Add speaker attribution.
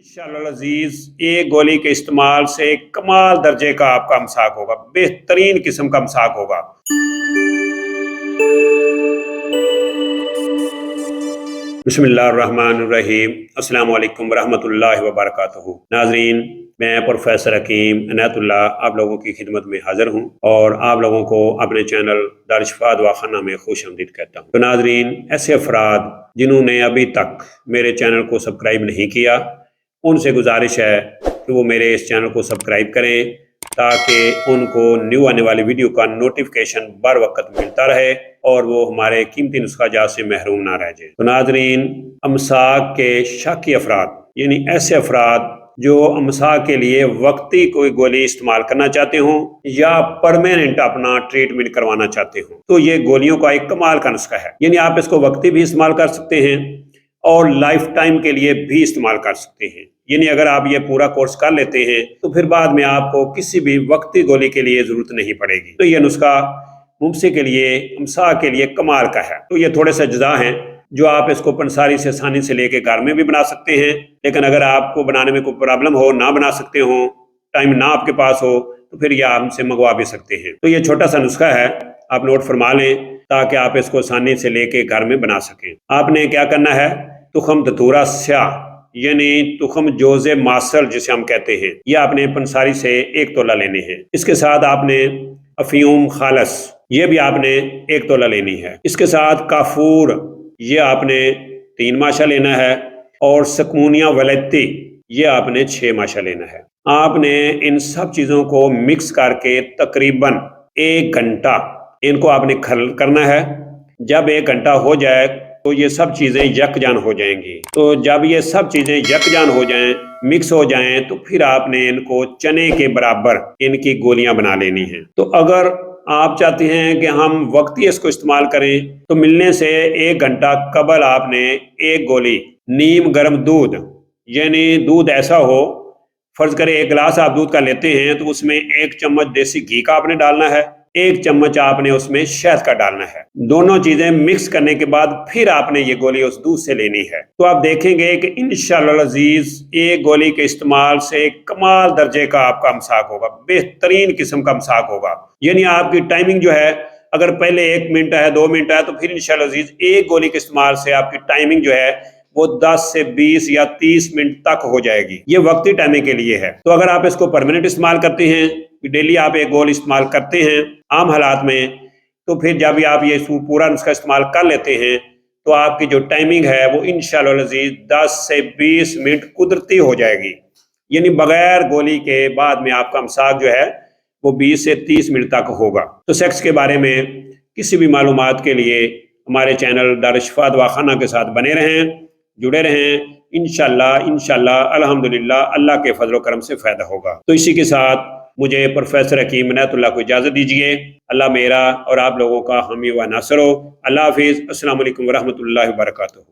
Speaker 1: इंशाअल्लाह अज़ीज़ एक गोली के इस्तेमाल से कमाल दर्जे का आपका मसाक होगा, बेहतरीन किस्म का मसाक होगा। बिस्मिल्लाहिर्रहमानिर्रहीम, अस्सलाम वालेकुम रहमतुल्लाहि व बरकातुहू। नाज़रीन, मैं प्रोफेसर हकीम इनायतुल्लाह आप लोगों की खिदमत में हाजिर हूँ और आप लोगों को अपने चैनल दारुल-शिफ़ा दवाखाना में खुशामदीद कहता हूँ। तो नाज़रीन, ऐसे अफराद जिन्होंने अभी तक मेरे चैनल को सब्सक्राइब नहीं किया, उनसे गुजारिश है कि वो मेरे इस चैनल को सब्सक्राइब करें ताकि उनको न्यू आने वाली वीडियो का नोटिफिकेशन बर वक्त मिलता रहे और वो हमारे कीमती नुस्खा जात से महरूम ना रह जाए। तो नाज़रीन, अमसाक के शकी अफराद यानी ऐसे अफराद जो अमसाक के लिए वक्ती कोई गोली इस्तेमाल करना चाहते हों या परमानेंट अपना ट्रीटमेंट करवाना चाहते हों, तो ये गोलियों का एक कमाल का नुस्खा है। यानी आप इसको वक्ती भी इस्तेमाल कर सकते हैं और लाइफ टाइम के लिए भी इस्तेमाल कर सकते हैं। यानी अगर आप ये पूरा कोर्स कर लेते हैं तो फिर बाद में आपको किसी भी वक्ती गोली के लिए जरूरत नहीं पड़ेगी। तो ये नुस्खा मुमसे के लिए, अमसाक के लिए कमाल का है। तो ये थोड़े से अज्जा हैं जो आप इसको पंसारी से आसानी से लेके घर में भी बना सकते हैं, लेकिन अगर आपको बनाने में कोई प्रॉब्लम हो, ना बना सकते हो, टाइम ना आपके पास हो, तो फिर ये आप हमसे मंगवा भी सकते हैं। तो ये छोटा सा नुस्खा है, आप नोट फरमा लें ताकि आप इसको आसानी से लेके घर में बना सकें। आपने क्या करना है, तुखम धतूरा स्याह यानी तुखम जोजे मासल जिसे हम कहते हैं, ये आपने पंसारी से 1 तोला लेने हैं। इसके साथ आपने अफीम खालस, ये भी आपने 1 तोला लेनी है। इसके साथ काफूर, ये आपने 3 माशा लेना है और सकूनिया वलैती, ये आपने 6 माशा लेना है। आपने इन सब चीज़ों को मिक्स करके तकरीबन 1 घंटा इनको आपने खल करना है। जब 1 घंटा हो जाए तो ये सब चीज़ें यकजान हो जाएंगी। तो जब ये सब चीज़ें यकजान हो जाएं, मिक्स हो जाएं, तो फिर आपने इनको चने के बराबर इनकी गोलियां बना लेनी हैं। तो अगर आप चाहते हैं कि हम वक्ती इसको इस्तेमाल करें तो मिलने से 1 घंटा कबल आपने 1 गोली नीम गर्म दूध, यानी दूध ऐसा हो, फर्ज करें 1 गिलास आप दूध का लेते हैं तो उसमें 1 चम्मच देसी घी का आपने डालना है, 1 चम्मच आपने उसमें शहद का डालना है। दोनों चीजें मिक्स करने के बाद फिर आपने ये गोली उस दूध से लेनी है। तो आप देखेंगे कि इंशाअल्लाह अज़ीज़ एक गोली के इस्तेमाल से कमाल दर्जे का आपका अमसाक होगा, बेहतरीन किस्म का अमसाक होगा। यानी आपकी टाइमिंग जो है, अगर पहले 1 मिनट है, 2 मिनट है, तो फिर इंशाअल्लाह अज़ीज़ एक गोली के इस्तेमाल से आपकी टाइमिंग जो है वो 10 से 20 या 30 मिनट तक हो जाएगी। ये वक्ती टाइमिंग के लिए है। तो अगर आप इसको परमानेंट इस्तेमाल करते हैं, डेली आप 1 गोली इस्तेमाल करते हैं आम हालात में, तो फिर जब भी आप ये पूरा नुस्खा इस्तेमाल कर लेते हैं तो आपकी जो टाइमिंग है वो इंशाअल्लाह अज़ीज़ 10 से 20 मिनट कुदरती हो जाएगी। यानी बगैर गोली के बाद में आपका अमसाक जो है वो 20 से 30 मिनट तक होगा। तो सेक्स के बारे में किसी भी मालूमात के लिए हमारे चैनल दारुल-शिफ़ा दवाखाना के साथ बने रहें, जुड़े रहें। इंशाअल्लाह अल्हम्दुलिल्लाह अल्लाह के फजल करम से फ़ायदा होगा। तो इसी के साथ मुझे प्रोफेसर हकीम इनायतुल्लाह को इजाज़त दीजिए। अल्लाह मेरा और आप लोगों का हामी व नासर हो। अल्लाह हाफ़िज़। अस्सलामु अलैकुम व रहमतुल्लाहि व बरकातुहू।